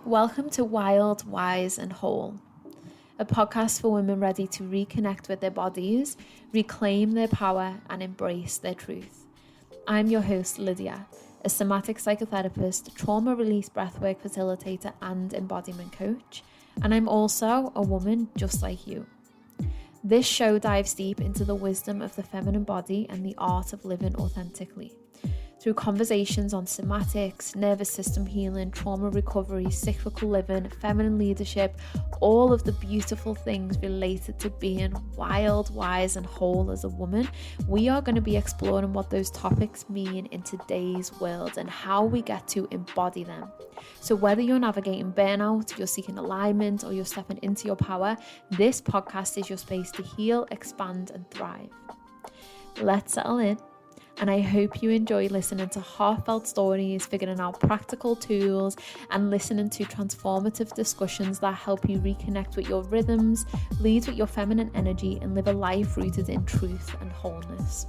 Welcome to Wild, Wise and Whole, a podcast for women ready to reconnect with their bodies, reclaim their power and embrace their truth. I'm your host, Lydia, a somatic psychotherapist, trauma release breathwork facilitator and embodiment coach, and I'm also a woman just like you. This show dives deep into the wisdom of the feminine body and the art of living authentically. Through conversations on somatics, nervous system healing, trauma recovery, cyclical living, feminine leadership, all of the beautiful things related to being wild, wise and whole as a woman, we are going to be exploring what those topics mean in today's world and how we get to embody them. So whether you're navigating burnout, you're seeking alignment, or you're stepping into your power, this podcast is your space to heal, expand and thrive. Let's settle in. And I hope you enjoy listening to heartfelt stories, figuring out practical tools, and listening to transformative discussions that help you reconnect with your rhythms, lead with your feminine energy, and live a life rooted in truth and wholeness.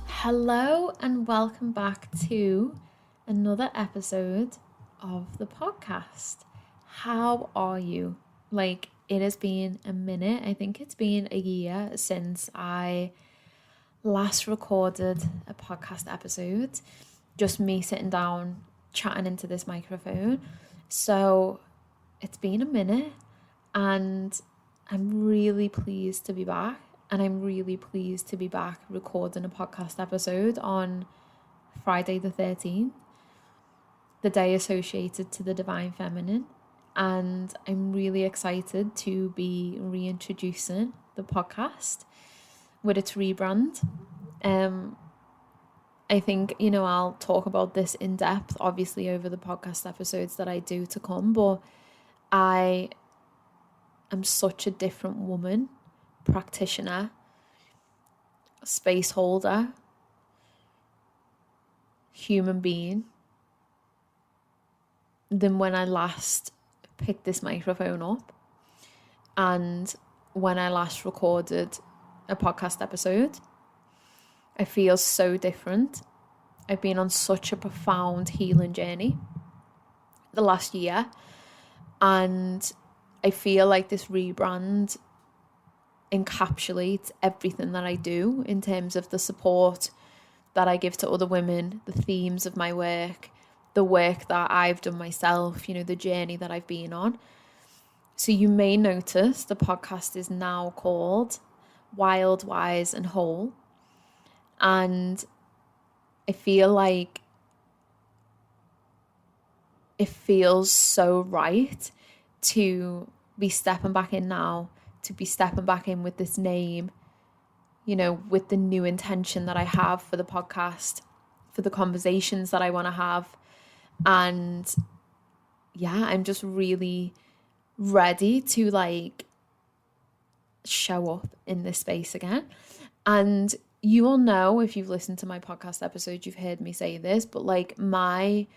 Hello, and welcome back to another episode of the podcast. How are you? It has been a minute. I think it's been a year since I last recorded a podcast episode, just me sitting down chatting into this microphone. So it's been a minute and I'm really pleased to be back, and I'm really pleased to be back recording a podcast episode on Friday the 13th, the day associated to the divine feminine, and I'm really excited to be reintroducing the podcast with its rebrand. I think, I'll talk about this in depth, obviously, over the podcast episodes that I do to come, but I am such a different woman, practitioner, space holder, human being than when I last picked this microphone up and when I last recorded a podcast episode. I feel so different. I've been on such a profound healing journey the last year, and I feel like this rebrand encapsulates everything that I do in terms of the support that I give to other women, the themes of my work, the work that I've done myself, the journey that I've been on. So you may notice the podcast is now called Wild, Wise and Whole, and I feel like it feels so right to be stepping back in now, to be stepping back in with this name, with the new intention that I have for the podcast, for the conversations that I want to have. And yeah, I'm just really ready to show up in this space again. And you will know, if you've listened to my podcast episode, you've heard me say this, but my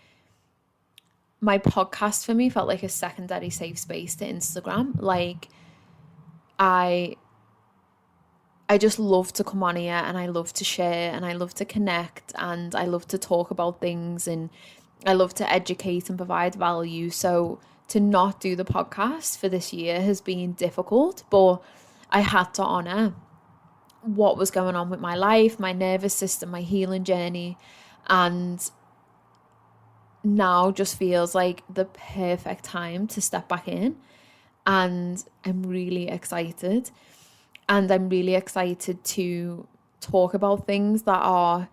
podcast for me felt like a secondary safe space to Instagram. I just love to come on here, and I love to share, and I love to connect, and I love to talk about things, and I love to educate and provide value. So to not do the podcast for this year has been difficult, but I had to honour what was going on with my life, my nervous system, my healing journey, and now just feels like the perfect time to step back in. And I'm really excited, and I'm really excited to talk about things that are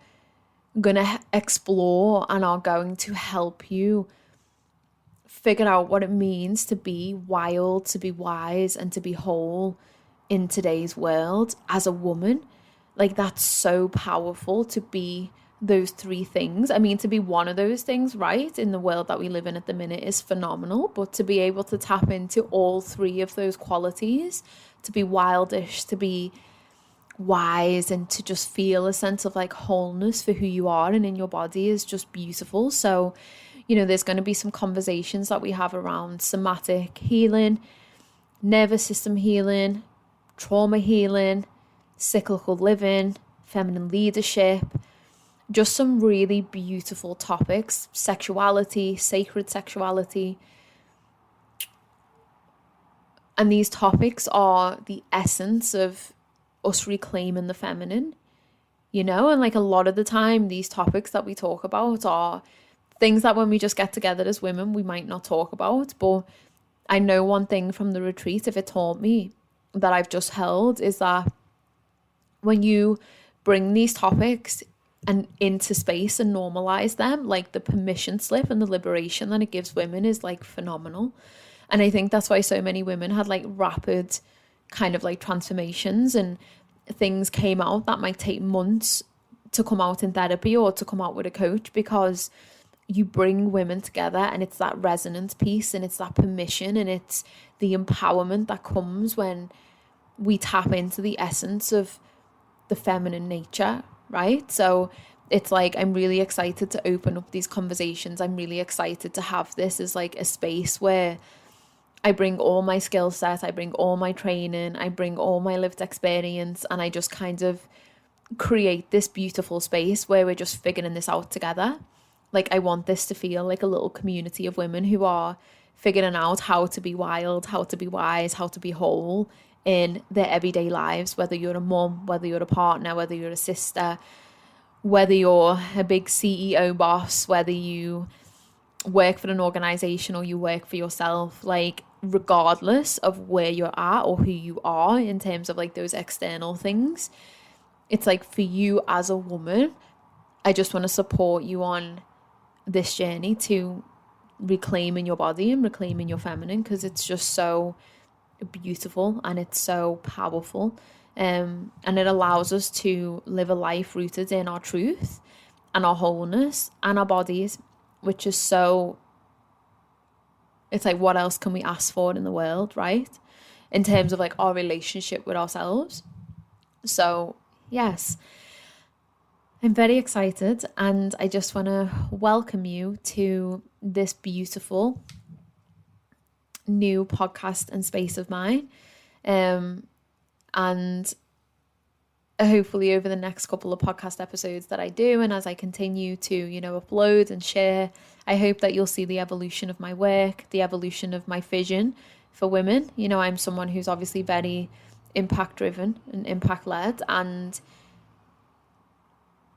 going to explore and are going to help you figure out what it means to be wild, to be wise, and to be whole in today's world as a woman. That's so powerful to be those three things. I mean, to be one of those things, right, in the world that we live in at the minute is phenomenal, but to be able to tap into all three of those qualities, to be wildish, to be wise, and to just feel a sense of wholeness for who you are and in your body is just beautiful. So there's going to be some conversations that we have around somatic healing, nervous system healing, trauma healing, cyclical living, feminine leadership, just some really beautiful topics: sexuality, sacred sexuality. And these topics are the essence of us reclaiming the feminine, you know? And like a lot of the time, these topics that we talk about are things that when we just get together as women, we might not talk about. But I know one thing from the retreat, if it taught me, that I've just held, is that when you bring these topics and into space and normalize them, like the permission slip and the liberation that it gives women is like phenomenal. And I think that's why so many women had like rapid kind of like transformations, and things came out that might take months to come out in therapy or to come out with a coach, because you bring women together and it's that resonance piece and it's that permission and it's the empowerment that comes when we tap into the essence of the feminine nature, right? So it's like, I'm really excited to open up these conversations. I'm really excited to have this as like a space where I bring all my skill set, I bring all my training, I bring all my lived experience, and I just kind of create this beautiful space where we're just figuring this out together. Like, I want this to feel like a little community of women who are figuring out how to be wild, how to be wise, how to be whole in their everyday lives, whether you're a mum, whether you're a partner, whether you're a sister, whether you're a big CEO boss, whether you work for an organization or you work for yourself. Like, regardless of where you're at or who you are in terms of like those external things, it's like, for you as a woman, I just want to support you on this journey to reclaiming your body and reclaiming your feminine, because it's just so beautiful and it's so powerful, and it allows us to live a life rooted in our truth and our wholeness and our bodies, which is so, it's like, what else can we ask for in the world, right? In terms of like our relationship with ourselves. So yes, I'm very excited, and I just want to welcome you to this beautiful new podcast and space of mine. And hopefully over the next couple of podcast episodes that I do, and as I continue to, you know, upload and share, I hope that you'll see the evolution of my work, the evolution of my vision for women. You know, I'm someone who's obviously very impact driven and impact led, and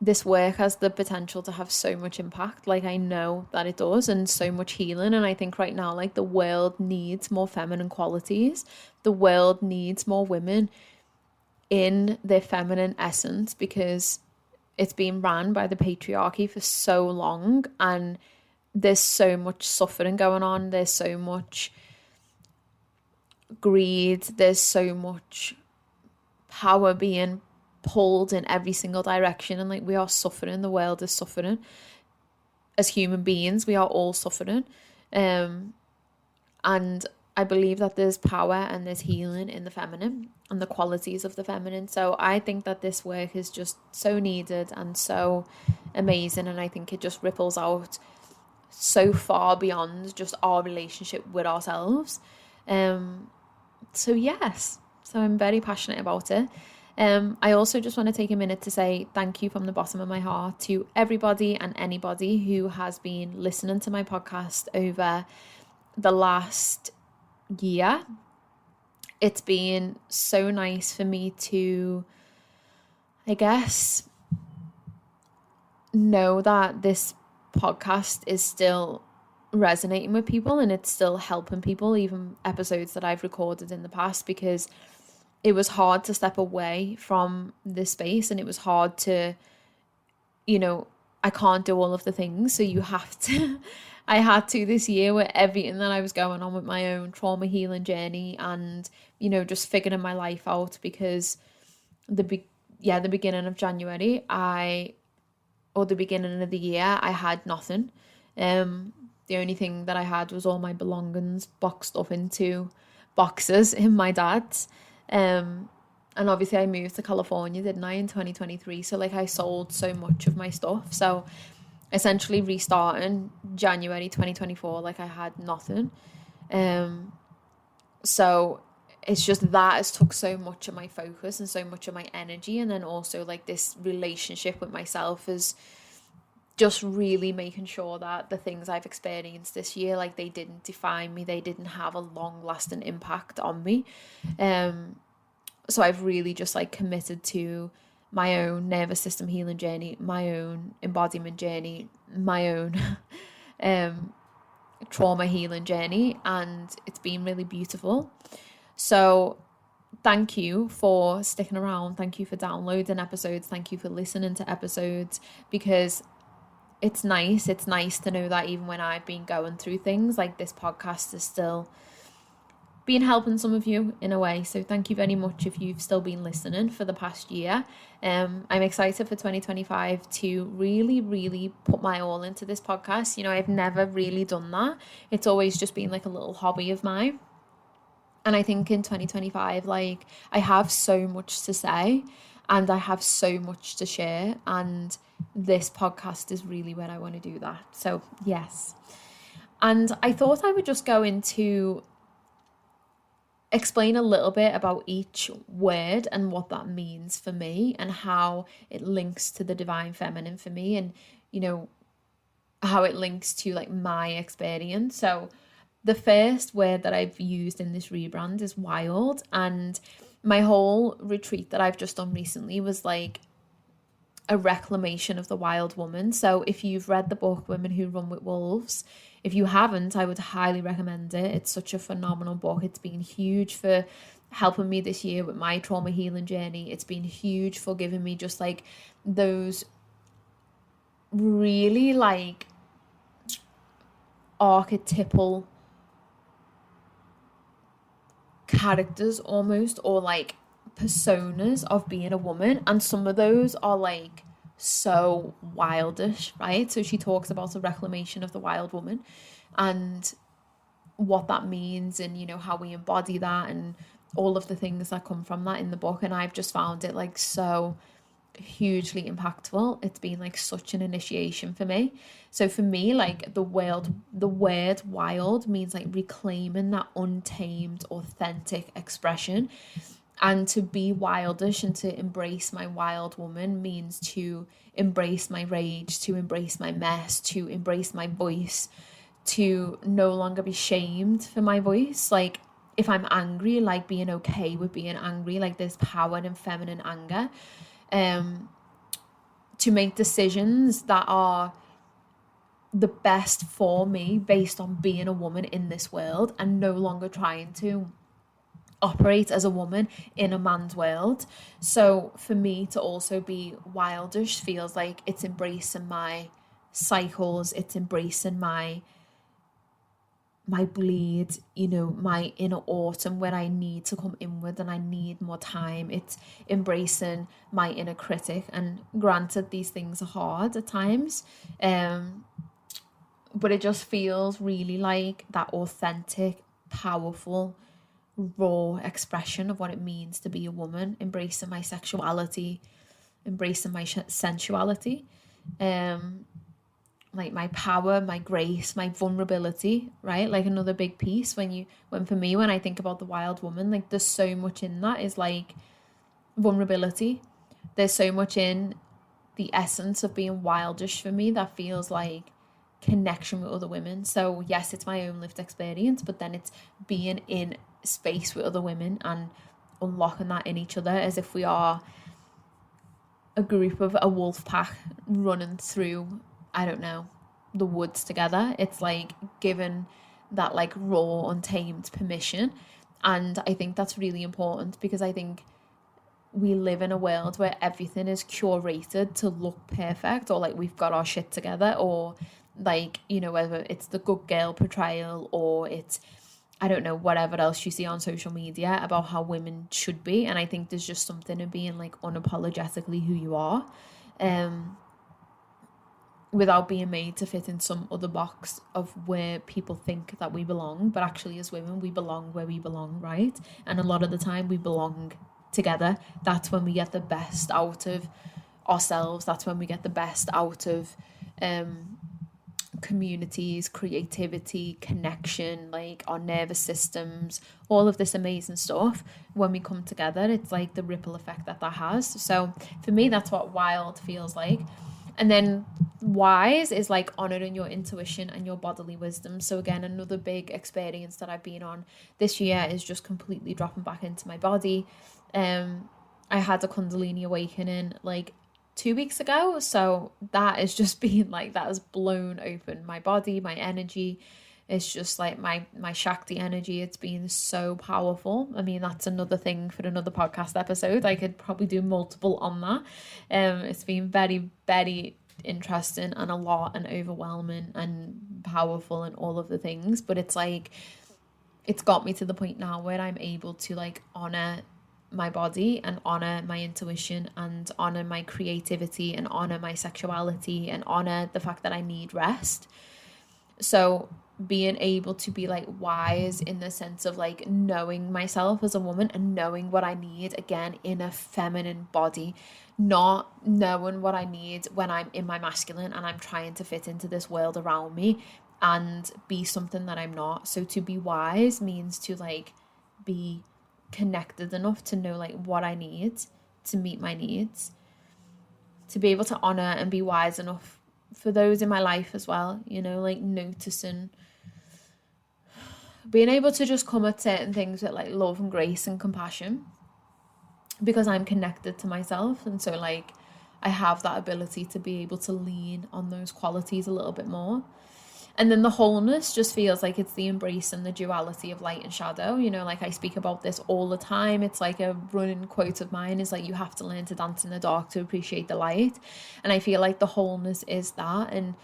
this work has the potential to have so much impact. Like, I know that it does, and so much healing. And I think right now, like, the world needs more feminine qualities. The world needs more women in their feminine essence, because it's been ran by the patriarchy for so long, and there's so much suffering going on. There's so much greed. There's so much power being pulled in every single direction, and like, we are suffering. The world is suffering. As human beings, we are all suffering, and I believe that there's power and there's healing in the feminine and the qualities of the feminine. So I think that this work is just so needed and so amazing, and I think it just ripples out so far beyond just our relationship with ourselves. So yes, so I'm very passionate about it. I also just want to take a minute to say thank you from the bottom of my heart to everybody and anybody who has been listening to my podcast over the last year. It's been so nice for me to, I guess, know that this podcast is still resonating with people and it's still helping people, even episodes that I've recorded in the past, because it was hard to step away from this space, and it was hard to, you know, I can't do all of the things, so you have to, I had to this year with everything that I was going on with my own trauma healing journey, and, you know, just figuring my life out, because the beginning of January, the beginning of the year, I had nothing. The only thing that I had was all my belongings boxed up into boxes in my dad's. And obviously I moved to California, didn't I, in 2023. So like, I sold so much of my stuff. So essentially restarting January 2024, like, I had nothing. So it's just that has took so much of my focus and so much of my energy. And then also like this relationship with myself has just really making sure that the things I've experienced this year, like, they didn't define me, they didn't have a long lasting impact on me. So I've really just like committed to my own nervous system healing journey, my own embodiment journey, my own trauma healing journey, and it's been really beautiful. So thank you for sticking around. Thank you for downloading episodes. Thank you for listening to episodes, because it's nice to know that even when I've been going through things, like, this podcast is still been helping some of you in a way. So thank you very much if you've still been listening for the past year. I'm excited for 2025 to really put my all into this podcast. You know, I've never really done that. It's always just been like a little hobby of mine. And I think in 2025, like, I have so much to say and I have so much to share, and this podcast is really where I want to do that. So yes. And I thought I would just go into explain a little bit about each word and what that means for me and how it links to the divine feminine for me, and, you know, how it links to like my experience. So the first word that I've used in this rebrand is wild, and my whole retreat that I've just done recently was like a reclamation of the wild woman. So if you've read the book Women Who Run with Wolves, if you haven't, I would highly recommend it. It's such a phenomenal book. It's been huge for helping me this year with my trauma healing journey. It's been huge for giving me just like those really like archetypal characters almost, or like personas of being a woman, and some of those are like so wildish, right? So she talks about the reclamation of the wild woman and what that means, and, you know, how we embody that and all of the things that come from that in the book. And I've just found it like so hugely impactful. It's been like such an initiation for me. So for me, like, the word wild means like reclaiming that untamed, authentic expression. And to be wildish and to embrace my wild woman means to embrace my rage, to embrace my mess, to embrace my voice, to no longer be shamed for my voice. Like, if I'm angry, like, being okay with being angry, like, there's power in feminine anger. To make decisions that are the best for me based on being a woman in this world, and no longer trying to operate as a woman in a man's world. So for me to also be wildish feels like it's embracing my cycles, it's embracing my bleed, you know, my inner autumn where I need to come inward and I need more time. It's embracing my inner critic, and granted, these things are hard at times, but it just feels really like that authentic, powerful, raw expression of what it means to be a woman, embracing my sexuality, embracing my sensuality, like my power, my grace, my vulnerability, right? Like, another big piece when I think about the wild woman, like, there's so much in that is like vulnerability. There's so much in the essence of being wildish for me that feels like connection with other women. So yes, it's my own lived experience, but then it's being in space with other women and unlocking that in each other, as if we are a group of a wolf pack running through, I don't know, the woods together. It's like giving that like raw, untamed permission. And I think that's really important, because I think we live in a world where everything is curated to look perfect, or like we've got our shit together, or like, you know, whether it's the good girl portrayal, or it's, I don't know, whatever else you see on social media about how women should be. And I think there's just something in being like unapologetically who you are, without being made to fit in some other box of where people think that we belong. But actually, as women, we belong where we belong, right? And a lot of the time we belong together. That's when we get the best out of ourselves. That's when we get the best out of communities, creativity, connection, like our nervous systems, all of this amazing stuff. When we come together, it's like the ripple effect that has. So for me, that's what wild feels like. And then wise is like honoring your intuition and your bodily wisdom. So again, another big experience that I've been on this year is just completely dropping back into my body. I had a Kundalini awakening like 2 weeks ago, so that has just been like, that has blown open my body, my energy. It's just like my Shakti energy. It's been so powerful. I mean, that's another thing for another podcast episode. I could probably do multiple on that. It's been very, very interesting and a lot and overwhelming and powerful and all of the things. But it's like, it's got me to the point now where I'm able to like honor my body and honor my intuition and honor my creativity and honor my sexuality and honor the fact that I need rest. So being able to be like wise in the sense of like knowing myself as a woman and knowing what I need, again, in a feminine body, not knowing what I need when I'm in my masculine and I'm trying to fit into this world around me and be something that I'm not. So to be wise means to like be connected enough to know like what I need to meet my needs, to be able to honor and be wise enough for those in my life as well, you know, like noticing, being able to just come at certain things with like love and grace and compassion because I'm connected to myself. And so like I have that ability to be able to lean on those qualities a little bit more. And then the wholeness just feels like it's the embrace and the duality of light and shadow. You know, like I speak about this all the time. It's like a running quote of mine is like, you have to learn to dance in the dark to appreciate the light. And I feel like the wholeness is that, and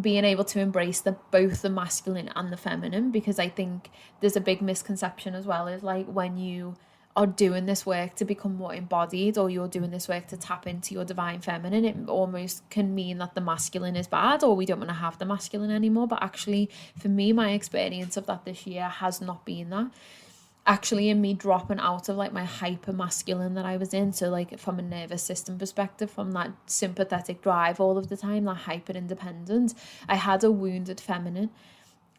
being able to embrace both the masculine and the feminine, because I think there's a big misconception as well, is like when you are doing this work to become more embodied, or you're doing this work to tap into your divine feminine, it almost can mean that the masculine is bad or we don't want to have the masculine anymore. But actually, for me, my experience of that this year has not been that. Actually, in me dropping out of like my hyper masculine that I was in, so like from a nervous system perspective, from that sympathetic drive all of the time, that hyper independent, I had a wounded feminine,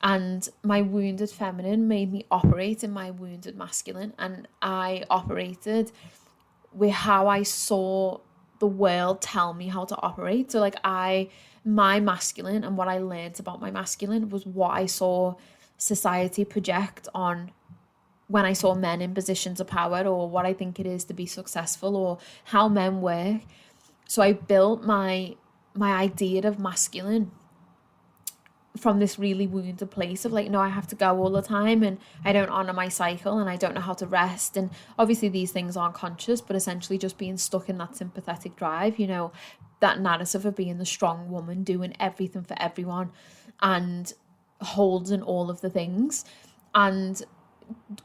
and my wounded feminine made me operate in my wounded masculine, and I operated with how I saw the world tell me how to operate. So like my masculine and what I learned about my masculine was what I saw society project on when I saw men in positions of power, or what I think it is to be successful, or how men work. So I built my idea of masculine from this really wounded place of like, no, I have to go all the time and I don't honor my cycle and I don't know how to rest. And obviously these things aren't conscious, but essentially just being stuck in that sympathetic drive, you know, that narrative of being the strong woman, doing everything for everyone and holding all of the things. And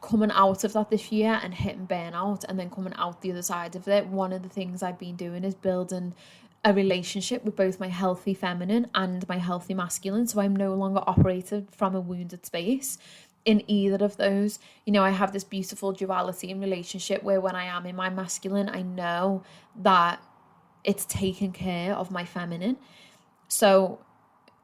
coming out of that this year and hitting burnout and then coming out the other side of it, one of the things I've been doing is building a relationship with both my healthy feminine and my healthy masculine. So I'm no longer operated from a wounded space in either of those. You know, I have this beautiful duality in relationship where when I am in my masculine, I know that it's taking care of my feminine. So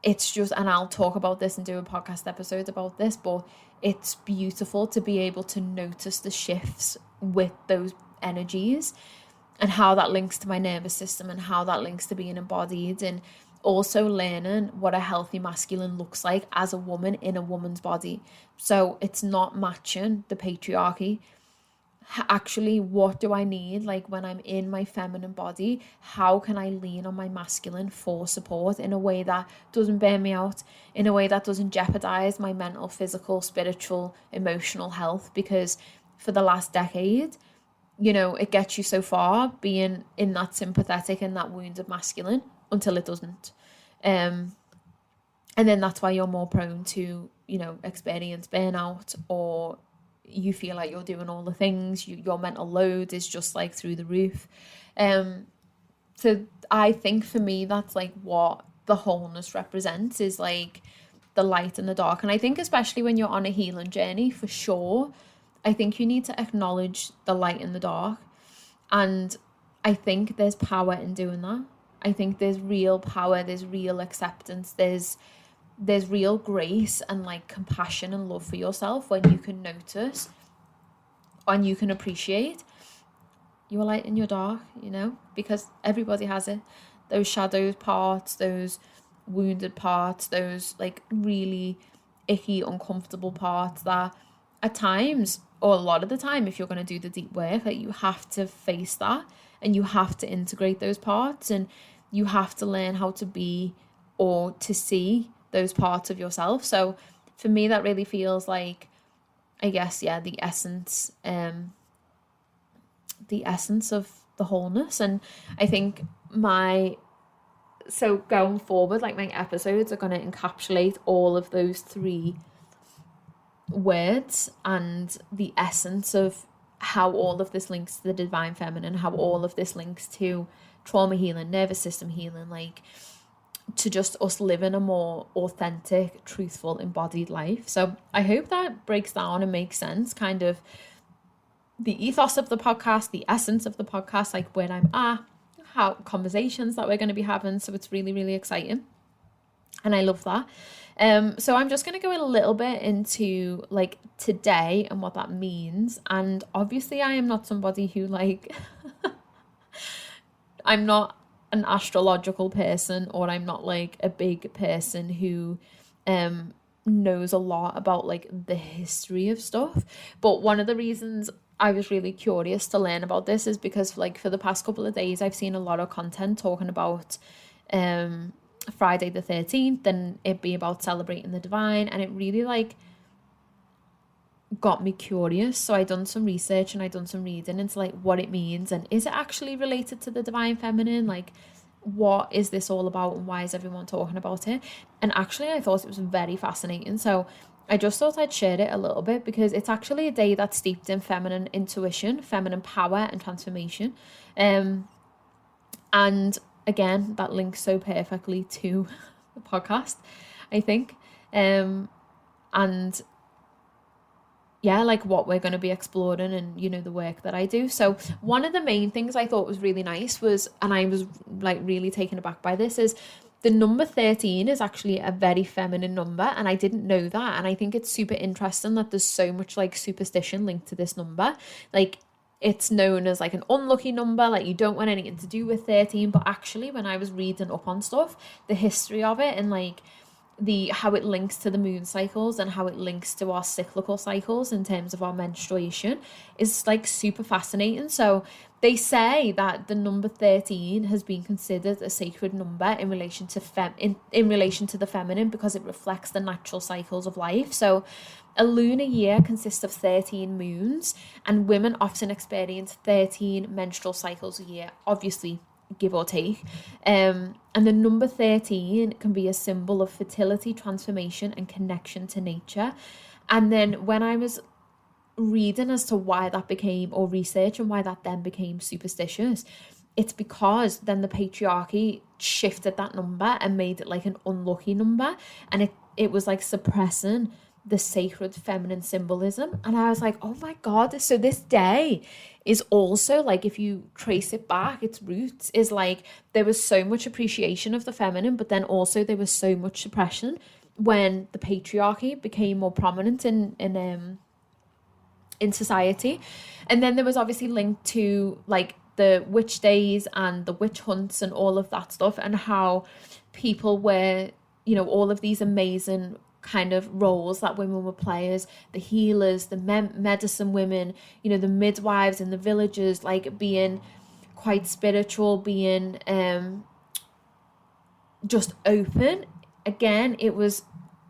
it's just, and I'll talk about this and do a podcast episode about this, but it's beautiful to be able to notice the shifts with those energies and how that links to my nervous system and how that links to being embodied, and also learning what a healthy masculine looks like as a woman in a woman's body. So it's not matching the patriarchy. Actually, what do I need? Like when I'm in my feminine body, how can I lean on my masculine for support in a way that doesn't burn me out, in a way that doesn't jeopardize my mental, physical, spiritual, emotional health? Because for the last decade, you know, it gets you so far being in that sympathetic and that wounded masculine until it doesn't. And then that's why you're more prone to, you know, experience burnout, or you feel like you're doing all the things, your mental load is just like through the roof. So I think for me, that's like what the wholeness represents, is like the light and the dark. And I think especially when you're on a healing journey, for sure, I think you need to acknowledge the light and the dark. And I think there's power in doing that. I think there's real power, there's real acceptance, there's real grace and like compassion and love for yourself when you can notice and you can appreciate your light and your dark, you know, because everybody has it. those shadows parts, those wounded parts, those like really icky, uncomfortable parts that at times, or a lot of the time, if you're going to do the deep work, like you have to face that and you have to integrate those parts, and you have to learn how to be or to see those parts of yourself. So for me, that really feels like, I guess, yeah, the essence of the wholeness. And I think so going forward, like my episodes are going to encapsulate all of those three words and the essence of how all of this links to the divine feminine, how all of this links to trauma healing, nervous system healing, like to just us living a more authentic, truthful, embodied life. So I hope that breaks down and makes sense, kind of the ethos of the podcast, the essence of the podcast, like where I'm at, how conversations that we're going to be having. So it's really, really exciting. And I love that. So I'm just going to go a little bit into like today and what that means. And obviously I am not somebody who like, I'm not an astrological person, or I'm not like a big person who knows a lot about like the history of stuff. But one of the reasons I was really curious to learn about this is because like for the past couple of days I've seen a lot of content talking about Friday the 13th and it be about celebrating the divine, and it really like got me curious. So I done some research and I done some reading into like what it means, and is it actually related to the divine feminine, like what is this all about and why is everyone talking about it? And actually I thought it was very fascinating, so I just thought I'd share it a little bit because it's actually a day that's steeped in feminine intuition, feminine power and transformation. And again, that links so perfectly to the podcast, I think. And yeah, like what we're going to be exploring and, you know, the work that I do. So one of the main things I thought was really nice was, and I was like really taken aback by this, is the number 13 is actually a very feminine number, and I didn't know that. And I think it's super interesting that there's so much like superstition linked to this number. Like it's known as like an unlucky number, like you don't want anything to do with 13. But actually when I was reading up on stuff, the history of it and like how it links to the moon cycles and how it links to our cyclical cycles in terms of our menstruation is like super fascinating. So they say that the number 13 has been considered a sacred number in relation to in relation to the feminine because it reflects the natural cycles of life. So a lunar year consists of 13 moons, and women often experience 13 menstrual cycles a year, obviously give or take. And the number 13 can be a symbol of fertility, transformation and connection to nature. And then when I was reading as to why that became, or research, and why that then became superstitious, it's because then the patriarchy shifted that number and made it like an unlucky number, and it was like suppressing the sacred feminine symbolism. And I was like, oh my God, so this day is also like, if you trace it back, its roots is like there was so much appreciation of the feminine, but then also there was so much suppression when the patriarchy became more prominent in society. And then there was obviously linked to like the witch days and the witch hunts and all of that stuff, and how people were, you know, all of these amazing kind of roles that women were players, the healers, the medicine women, you know, the midwives in the villages, like being quite spiritual, being just open. Again, it was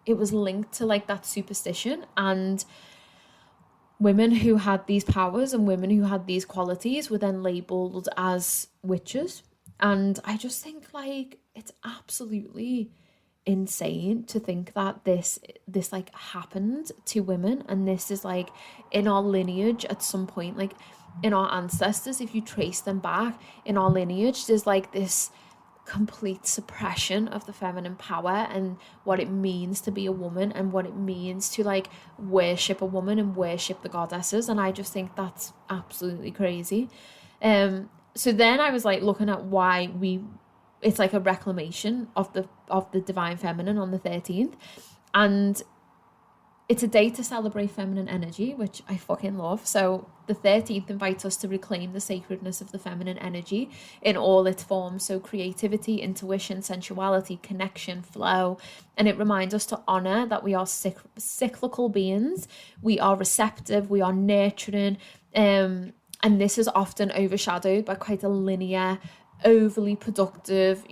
linked to like that superstition, and women who had these powers and women who had these qualities were then labeled as witches. And I just think like it's absolutely insane to think that this like happened to women, and this is like in our lineage at some point, like in our ancestors, if you trace them back in our lineage, there's like this complete suppression of the feminine power and what it means to be a woman and what it means to like worship a woman and worship the goddesses. And I just think that's absolutely crazy. So then I was like looking at why it's like a reclamation of the divine feminine on the 13th. And it's a day to celebrate feminine energy, which I fucking love. So the 13th invites us to reclaim the sacredness of the feminine energy in all its forms. So creativity, intuition, sensuality, connection, flow. And it reminds us to honor that we are cyclical beings. We are receptive, we are nurturing. And this is often overshadowed by quite a linear, overly productive,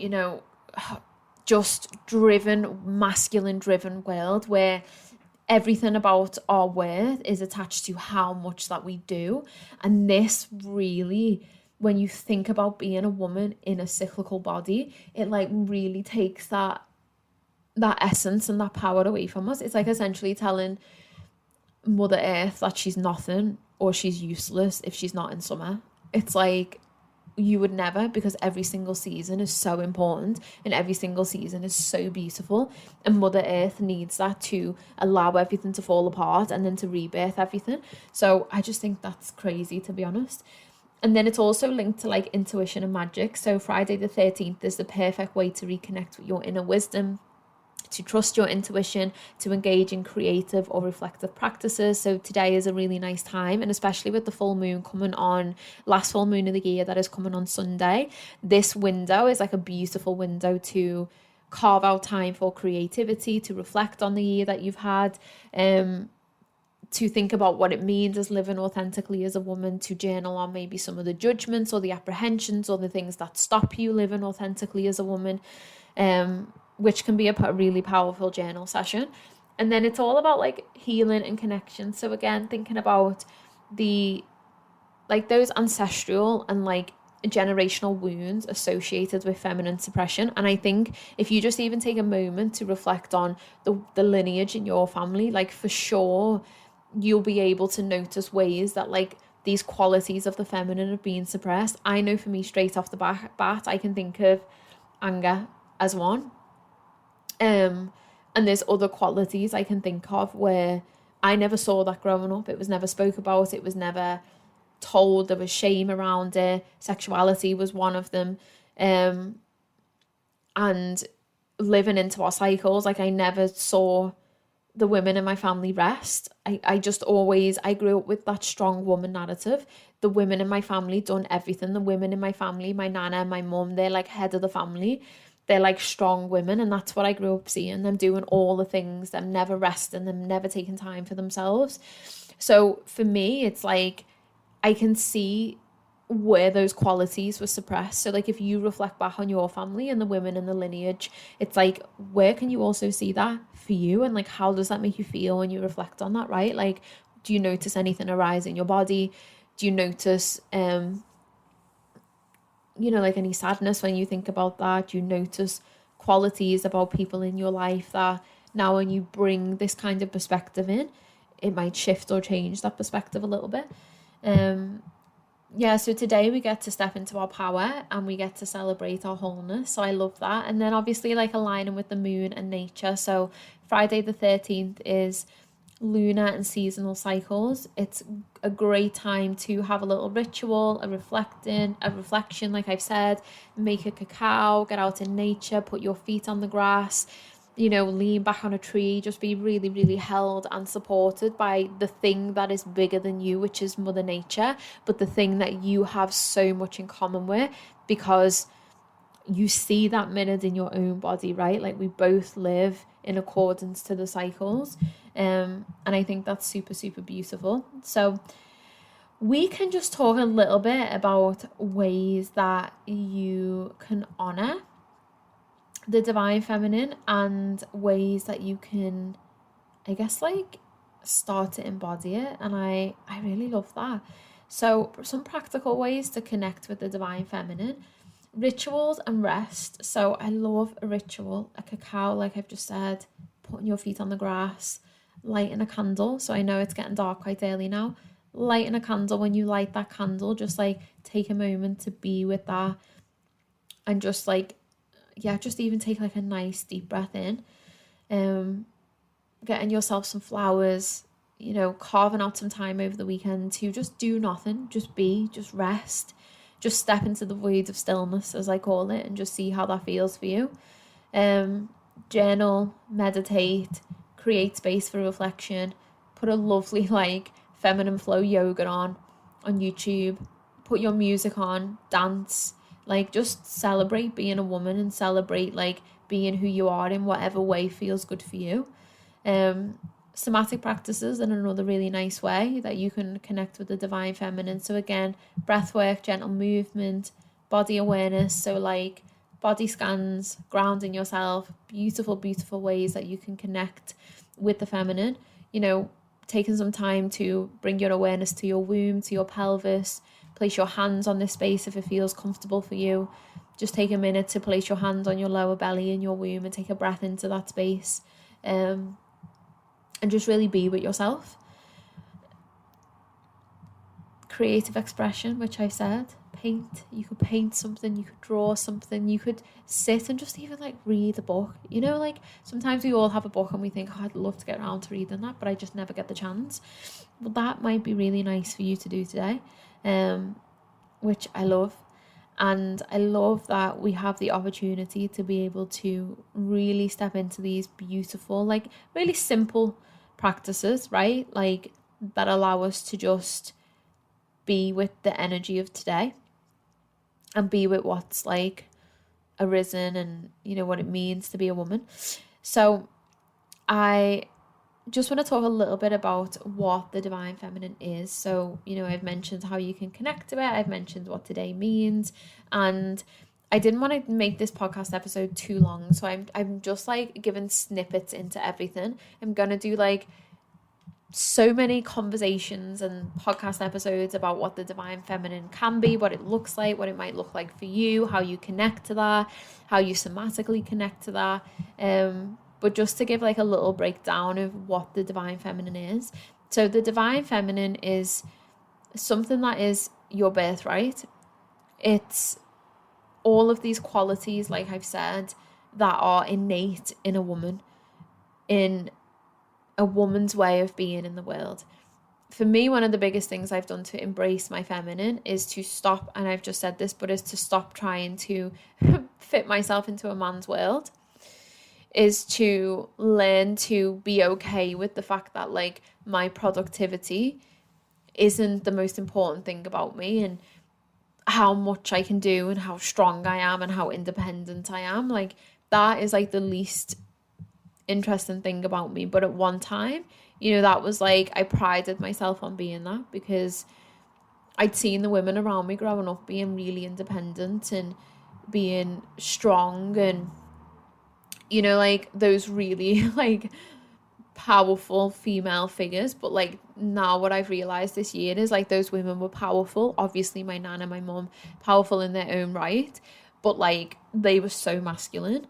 just driven, masculine driven world where everything about our worth is attached to how much that we do. And this really, when you think about being a woman in a cyclical body, it like really takes that essence and that power away from us. It's like essentially telling Mother Earth that she's nothing or she's useless if she's not in summer. It's like, you would never, because every single season is so important and every single season is so beautiful, and Mother Earth needs that to allow everything to fall apart and then to rebirth everything. So I just think that's crazy, to be honest. And then it's also linked to like intuition and magic. So Friday the 13th is the perfect way to reconnect with your inner wisdom, to trust your intuition, to engage in creative or reflective practices. So today is a really nice time, and especially with the full moon coming on, last full moon of the year that is coming on Sunday, this window is like a beautiful window to carve out time for creativity, to reflect on the year that you've had, to think about what it means as living authentically as a woman, to journal on maybe some of the judgments or the apprehensions or the things that stop you living authentically as a woman, which can be a really powerful journal session. And then it's all about like healing and connection. So again, thinking about those ancestral and like generational wounds associated with feminine suppression. And I think if you just even take a moment to reflect on the lineage in your family, like for sure you'll be able to notice ways that like these qualities of the feminine have been suppressed. I know for me, straight off the bat, I can think of anger as one. And there's other qualities I can think of where I never saw that growing up. It was never spoke about. It was never told. There was shame around it. Sexuality was one of them. And living into our cycles, like I never saw the women in my family rest. I grew up with that strong woman narrative. The women in my family done everything. The women in my family, my nana, my mum, they're like head of the family. They're like strong women, and that's what I grew up seeing, them doing all the things, them never resting, them never taking time for themselves. So for me, it's like I can see where those qualities were suppressed. So like if you reflect back on your family and the women in the lineage, it's like, where can you also see that for you? And like, how does that make you feel when you reflect on that, right? Like, do you notice anything arise in your body? Do you notice like any sadness when you think about that? You notice qualities about people in your life that now when you bring this kind of perspective in, it might shift or change that perspective a little bit. So today we get to step into our power and we get to celebrate our wholeness. So I love that. And then obviously like aligning with the moon and nature. So Friday the 13th is lunar and seasonal cycles. It's a great time to have a little ritual, a reflection, like I've said, make a cacao, get out in nature, put your feet on the grass, lean back on a tree, just be really, really held and supported by the thing that is bigger than you, which is Mother Nature, but the thing that you have so much in common with, because you see that mirrored in your own body, right? Like we both live in accordance to the cycles. And I think that's super, super beautiful. So we can just talk a little bit about ways that you can honor the divine feminine and ways that you can, I guess, like start to embody it. And I really love that. So some practical ways to connect with the divine feminine: rituals and rest. So I love a ritual, a cacao, like I've just said, putting your feet on the grass, lighting a candle. So I know it's getting dark quite early now. Lighting a candle, when you light that candle, just like take a moment to be with that and just like, just even take like a nice deep breath in. Getting yourself some flowers, carving out some time over the weekend to just do nothing, just be, just rest, just step into the void of stillness, as I call it, and just see how that feels for you. Journal, meditate, create space for reflection, put a lovely like feminine flow yoga on YouTube, put your music on, dance, like just celebrate being a woman and celebrate like being who you are in whatever way feels good for you. Somatic practices in another really nice way that you can connect with the divine feminine. So again, breath work, gentle movement, body awareness, so like body scans, grounding yourself, beautiful ways that you can connect with the feminine. You know, taking some time to bring your awareness to your womb, to your pelvis, place your hands on this space if it feels comfortable for you. Just take a minute to place your hands on your lower belly in your womb and take a breath into that space, and just really be with yourself. Creative expression, which I said, paint. You could paint something, you could draw something, you could sit and just even like read a book. You know, like sometimes we all have a book and we think, oh, I'd love to get around to reading that, but I just never get the chance. Well, that might be really nice for you to do today, which I love. And I love that we have the opportunity to be able to really step into these beautiful, like really simple practices, right? Like that allow us to just be with the energy of today and be with what's like arisen and, you know, what it means to be a woman. So I just want to talk a little bit about what the divine feminine is. So, you know, I've mentioned how you can connect to it. I've mentioned what today means. And I didn't want to make this podcast episode too long. So I'm just like giving snippets into everything. I'm going to do like so many conversations and podcast episodes about what the divine feminine can be, what it looks like, what it might look like for you, how you connect to that, how you somatically connect to that. But just to give like a little breakdown of what the divine feminine is. So the divine feminine is something that is your birthright. It's all of these qualities, like I've said, that are innate in a woman, in a woman's way of being in the world. For me, one of the biggest things I've done to embrace my feminine is to stop, and I've just said this, but is to stop trying to fit myself into a man's world, is to learn to be okay with the fact that like my productivity isn't the most important thing about me, and how much I can do and how strong I am and how independent I am. Like that is like the least interesting thing about me. But at one time, you know, that was like, I prided myself on being that because I'd seen the women around me growing up being really independent and being strong and, you know, like those really like powerful female figures. But like now what I've realized this year is like those women were powerful. Obviously my nan and my mum, powerful in their own right, but like they were so masculine.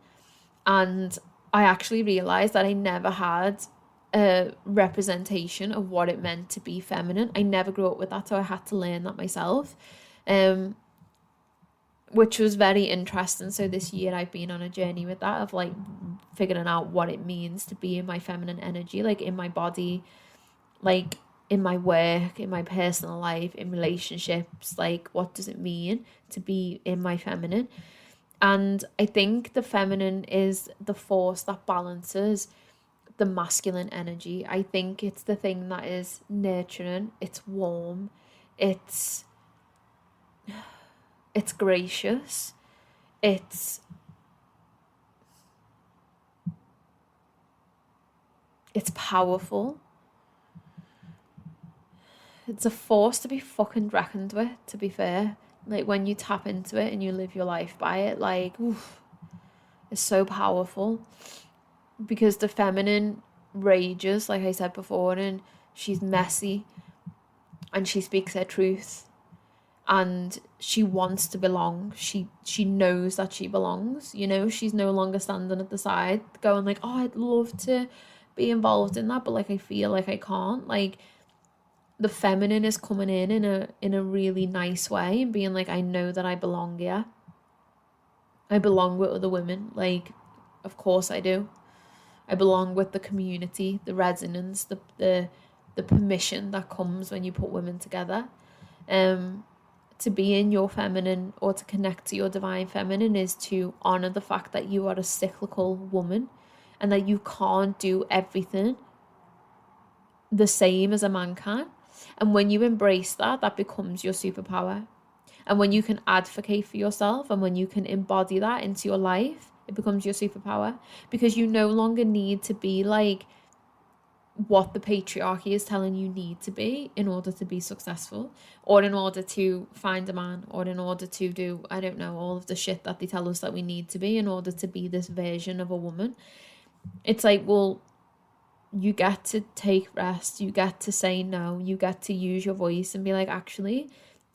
And I actually realized that I never had a representation of what it meant to be feminine. I never grew up with that, so I had to learn that myself, which was very interesting. So this year I've been on a journey with that, of like figuring out what it means to be in my feminine energy, like in my body, like in my work, in my personal life, in relationships. Like what does it mean to be in my feminine? And I think the feminine is the force that balances the masculine energy. I think it's the thing that is nurturing, it's warm, it's gracious, it's powerful. It's a force to be fucking reckoned with, to be fair. Like when you tap into it and you live your life by it, like, oof, it's so powerful. Because the feminine rages, like I said before, and she's messy and she speaks her truth and she wants to belong. She knows that she belongs, you know. She's no longer standing at the side going like, oh, I'd love to be involved in that, but like I feel like I can't. Like the feminine is coming in a really nice way and being like, I know that I belong here. I belong with other women. Like, of course I do. I belong with the community, the resonance, the permission that comes when you put women together. To be in your feminine or to connect to your divine feminine is to honor the fact that you are a cyclical woman. and that you can't do everything the same as a man can. And when you embrace that, that becomes your superpower. And when you can advocate for yourself and when you can embody that into your life, it becomes your superpower, because you no longer need to be like what the patriarchy is telling you need to be in order to be successful, or in order to find a man, or in order to do, I don't know, all of the shit that they tell us that we need to be in order to be this version of a woman. It's like, well, you get to take rest, you get to say no, you get to use your voice and be like, actually,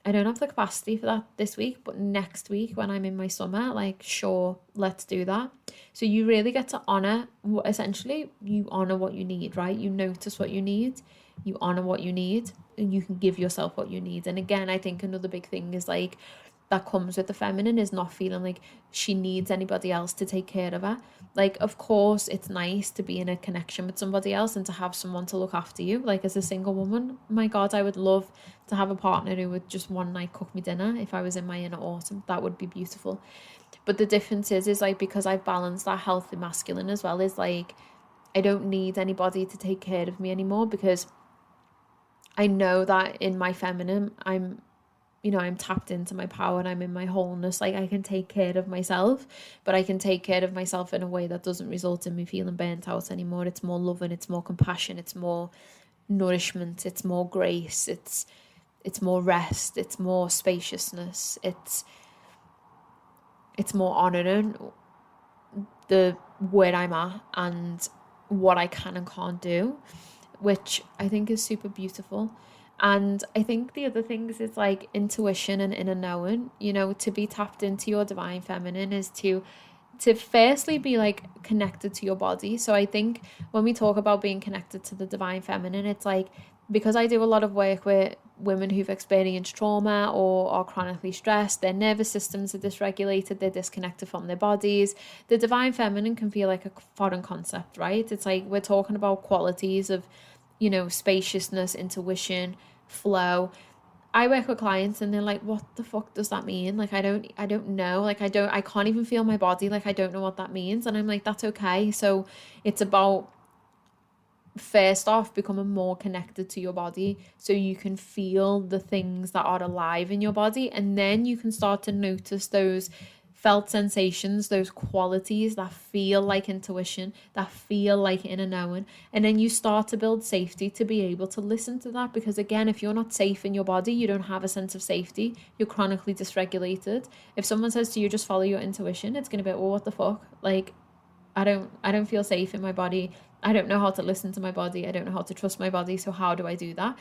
I don't have the capacity for that this week, but next week when I'm in my summer, like, sure, let's do that. So you really get to honor, essentially, you honor what you need, right? You notice what you need, you honor what you need, and you can give yourself what you need. And again, I think another big thing is like, that comes with the feminine is not feeling like she needs anybody else to take care of her. Like, of course, it's nice to be in a connection with somebody else and to have someone to look after you. Like, as a single woman, my God, I would love to have a partner who would just one night cook me dinner if I was in my inner autumn. That would be beautiful. But the difference is like, because I've balanced that healthy masculine as well, is like, I don't need anybody to take care of me anymore, because I know that in my feminine, I'm tapped into my power and I'm in my wholeness. Like, I can take care of myself, but I can take care of myself in a way that doesn't result in me feeling burnt out anymore. It's more loving, it's more compassion, it's more nourishment, it's more grace, it's more rest, it's more spaciousness, it's more honouring where I'm at and what I can and can't do, which I think is super beautiful. And I think the other things is like intuition and inner knowing, to be tapped into your divine feminine is to firstly be like connected to your body. So I think when we talk about being connected to the divine feminine, it's like, because I do a lot of work with women who've experienced trauma or are chronically stressed, their nervous systems are dysregulated, they're disconnected from their bodies. The divine feminine can feel like a foreign concept, right? It's like, we're talking about qualities of, spaciousness, intuition, flow. I work with clients and they're like, what the fuck does that mean? Like, I don't know. Like, I can't even feel my body. Like, I don't know what that means. And I'm like, that's okay. So it's about, first off, becoming more connected to your body so you can feel the things that are alive in your body. And then you can start to notice those felt sensations, those qualities that feel like intuition, that feel like inner knowing. And then you start to build safety to be able to listen to that. Because again, if you're not safe in your body, you don't have a sense of safety, you're chronically dysregulated. If someone says to you, just follow your intuition, it's going to be, well, what the fuck? Like, I don't feel safe in my body. I don't know how to listen to my body. I don't know how to trust my body. So how do I do that?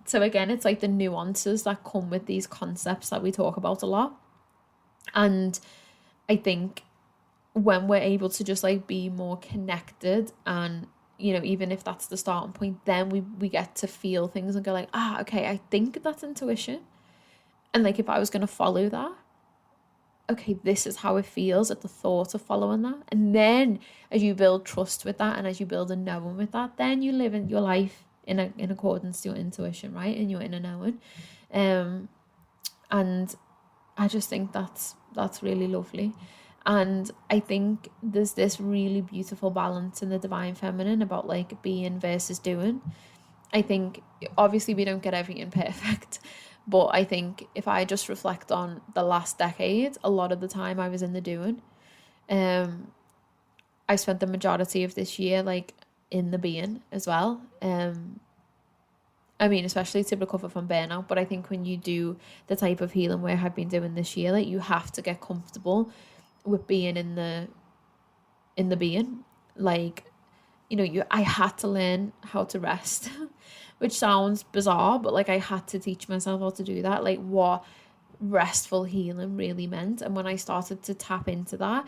So again, it's like the nuances that come with these concepts that we talk about a lot. And I think when we're able to just like be more connected, and even if that's the starting point, then we get to feel things and go like, okay, I think that's intuition. And like, if I was going to follow that, okay, this is how it feels at the thought of following that. And then as you build trust with that and as you build a knowing with that, then you live in your life in accordance to your intuition, right? And your inner knowing. And I just think that's really lovely. And I think there's this really beautiful balance in the divine feminine about like being versus doing. I think obviously we don't get everything perfect, but I think if I just reflect on the last decade, a lot of the time I was in the doing. I spent the majority of this year like in the being as well. I mean, especially to recover from burnout. But I think when you do the type of healing work I've been doing this year, like, you have to get comfortable with being in the being. Like, I had to learn how to rest, which sounds bizarre, but like I had to teach myself how to do that, like what restful healing really meant. And when I started to tap into that,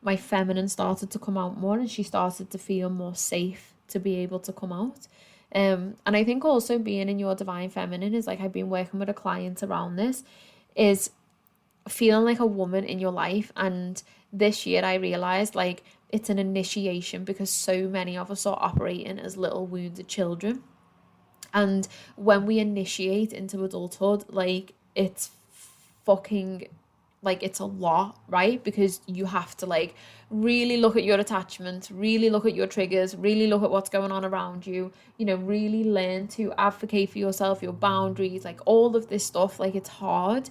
my feminine started to come out more, and she started to feel more safe to be able to come out. And I think also being in your divine feminine is like, I've been working with a client around this, is feeling like a woman in your life. And this year I realized like it's an initiation, because so many of us are operating as little wounded children. And when we initiate into adulthood, like, it's fucking like it's a lot, right? Because you have to like really look at your attachments, really look at your triggers, really look at what's going on around you, you know, really learn to advocate for yourself, your boundaries, like all of this stuff. Like it's hard,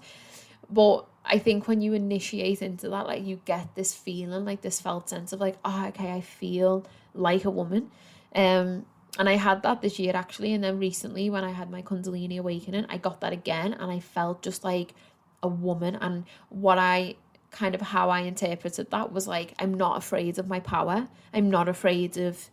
but I think when you initiate into that, like you get this feeling, like this felt sense of like, oh, okay, I feel like a woman. And I had that this year actually, and then recently when I had my Kundalini awakening, I got that again, and I felt just like a woman. And what I kind of how I interpreted that was like, I'm not afraid of my power. I'm not afraid of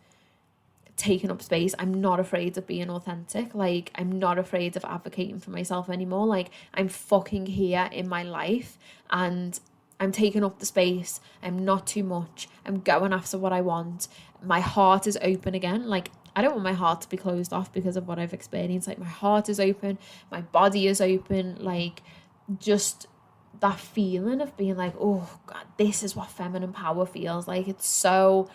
taking up space. I'm not afraid of being authentic. Like I'm not afraid of advocating for myself anymore. Like I'm fucking here in my life and I'm taking up the space. I'm not too much. I'm going after what I want. My heart is open again. Like I don't want my heart to be closed off because of what I've experienced. Like my heart is open, my body is open, like just that feeling of being like, oh God, this is what feminine power feels like. It's so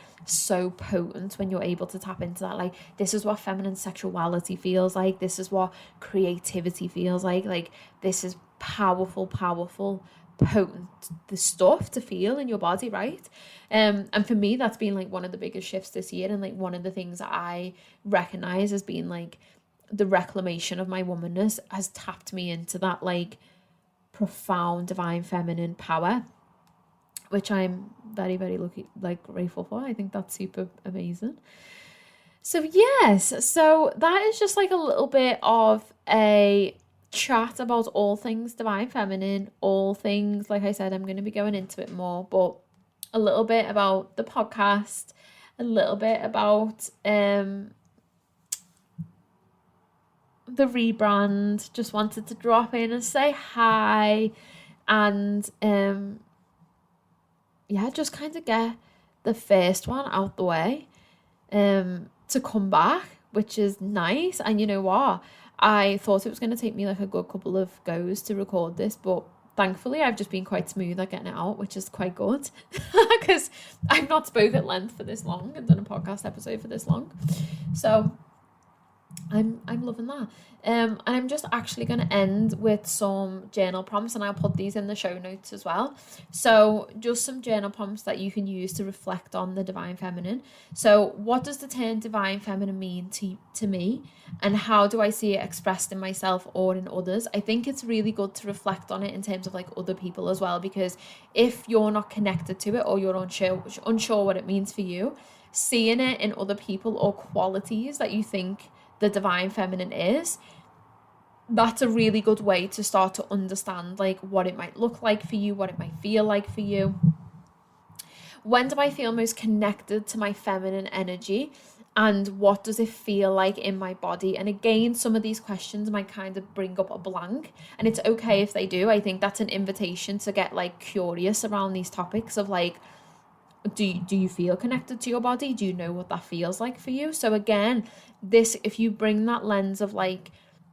potent when you're able to tap into that. Like this is what feminine sexuality feels like. This is what creativity feels like this is powerful, potent the stuff to feel in your body, right? And for me that's been like one of the biggest shifts this year, and like one of the things that I recognize as being like the reclamation of my womanness has tapped me into that like profound divine feminine power, which I'm very, very lucky, like grateful for. I think that's super amazing. So yes, so that is just like a little bit of a chat about all things divine feminine, all things, like I said, I'm going to be going into it more, but a little bit about the podcast, a little bit about the rebrand. Just wanted to drop in and say hi, and yeah, just kind of get the first one out the way to come back, which is nice. And you know what, I thought it was going to take me like a good couple of goes to record this, but thankfully I've just been quite smooth at getting it out, which is quite good because I've not spoke at length for this long and done a podcast episode for this long. So I'm loving that. And I'm just actually going to end with some journal prompts, and I'll put these in the show notes as well. So just some journal prompts that you can use to reflect on the divine feminine. So what does the term divine feminine mean to me, and how do I see it expressed in myself or in others? I think it's really good to reflect on it in terms of like other people as well, because if you're not connected to it or you're unsure what it means for you, seeing it in other people or qualities that you think the divine feminine is, that's a really good way to start to understand like what it might look like for you, what it might feel like for you. When do I feel most connected to my feminine energy, and what does it feel like in my body? And again, some of these questions might kind of bring up a blank, and it's okay if they do. I think that's an invitation to get like curious around these topics of like, do you feel connected to your body? Do you know what that feels like for you? So again, this, if you bring that lens of like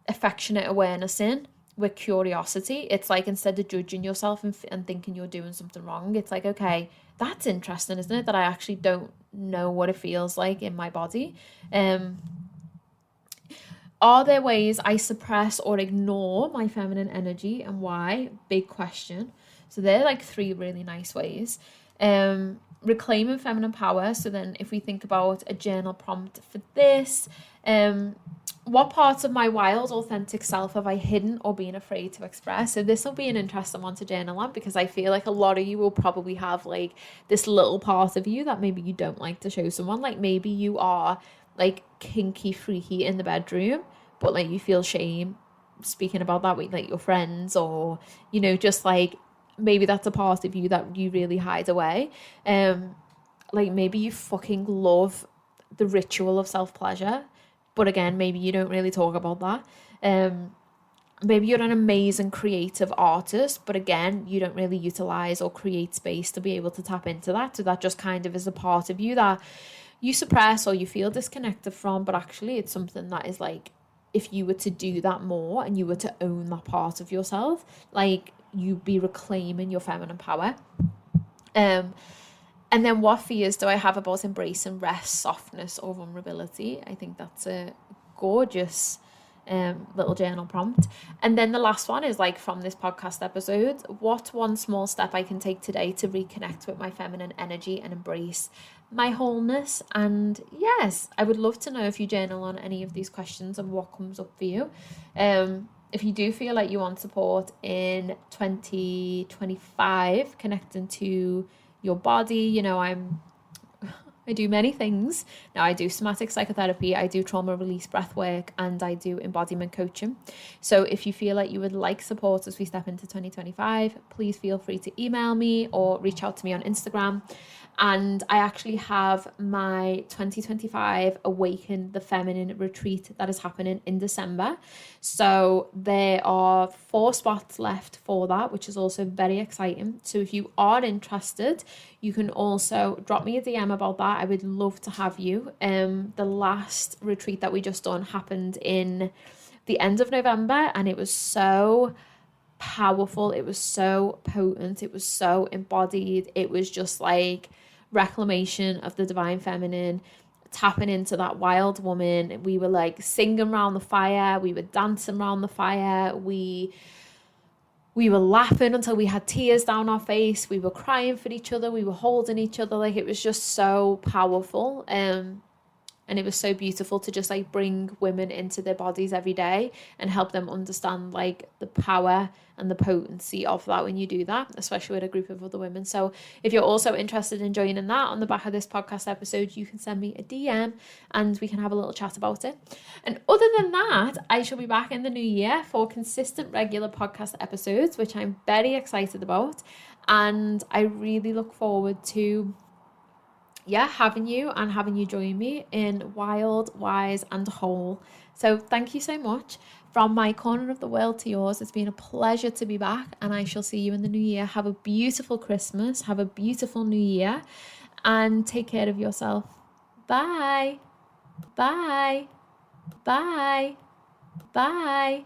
affectionate awareness in with curiosity, it's like instead of judging yourself and thinking you're doing something wrong, it's like, okay, that's interesting, isn't it, that I actually don't know what it feels like in my body. Are there ways I suppress or ignore my feminine energy, and why? Big question. So they're like 3 really nice ways. Reclaiming feminine power. So then if we think about a journal prompt for this, what parts of my wild authentic self have I hidden or been afraid to express? So this will be an interesting one to journal on, because I feel like a lot of you will probably have like this little part of you that maybe you don't like to show someone. Like maybe you are like kinky freaky in the bedroom, but like you feel shame speaking about that with like your friends, or you know, just like maybe that's a part of you that you really hide away. Like maybe you fucking love the ritual of self-pleasure, but again, maybe you don't really talk about that. Maybe you're an amazing creative artist, but again, you don't really utilize or create space to be able to tap into that. So that just kind of is a part of you that you suppress or you feel disconnected from, but actually it's something that is like, if you were to do that more and you were to own that part of yourself, like you'd be reclaiming your feminine power. And then what fears do I have about embracing rest, softness, or vulnerability? I think that's a gorgeous little journal prompt. And then the last one is like, from this podcast episode, what one small step I can take today to reconnect with my feminine energy and embrace my wholeness. And yes, I would love to know if you journal on any of these questions and what comes up for you. If you do feel like you want support in 2025 connecting to your body, you know, I do many things. Now, I do somatic psychotherapy, I do trauma release breath work, and I do embodiment coaching. So if you feel like you would like support as we step into 2025, please feel free to email me or reach out to me on Instagram. And I actually have my 2025 Awaken the Feminine retreat that is happening in December. So there are 4 spots left for that, which is also very exciting. So if you are interested, you can also drop me a DM about that. I would love to have you. The last retreat that we just done happened in the end of November, and it was so powerful. It was so potent. It was so embodied. It was just like reclamation of the divine feminine, tapping into that wild woman. We were like singing around the fire, we were dancing around the fire, we were laughing until we had tears down our face, we were crying for each other, we were holding each other. Like, it was just so powerful. And it was so beautiful to just like bring women into their bodies every day and help them understand like the power and the potency of that when you do that, especially with a group of other women. So if you're also interested in joining that, on the back of this podcast episode, you can send me a DM and we can have a little chat about it. And other than that, I shall be back in the new year for consistent, regular podcast episodes, which I'm very excited about. And I really look forward to having you join me in Wild, Wise and Whole. So thank you so much. From my corner of the world to yours, it's been a pleasure to be back, and I shall see you in the new year. Have a beautiful Christmas, have a beautiful new year, and take care of yourself. Bye. Bye. Bye. Bye.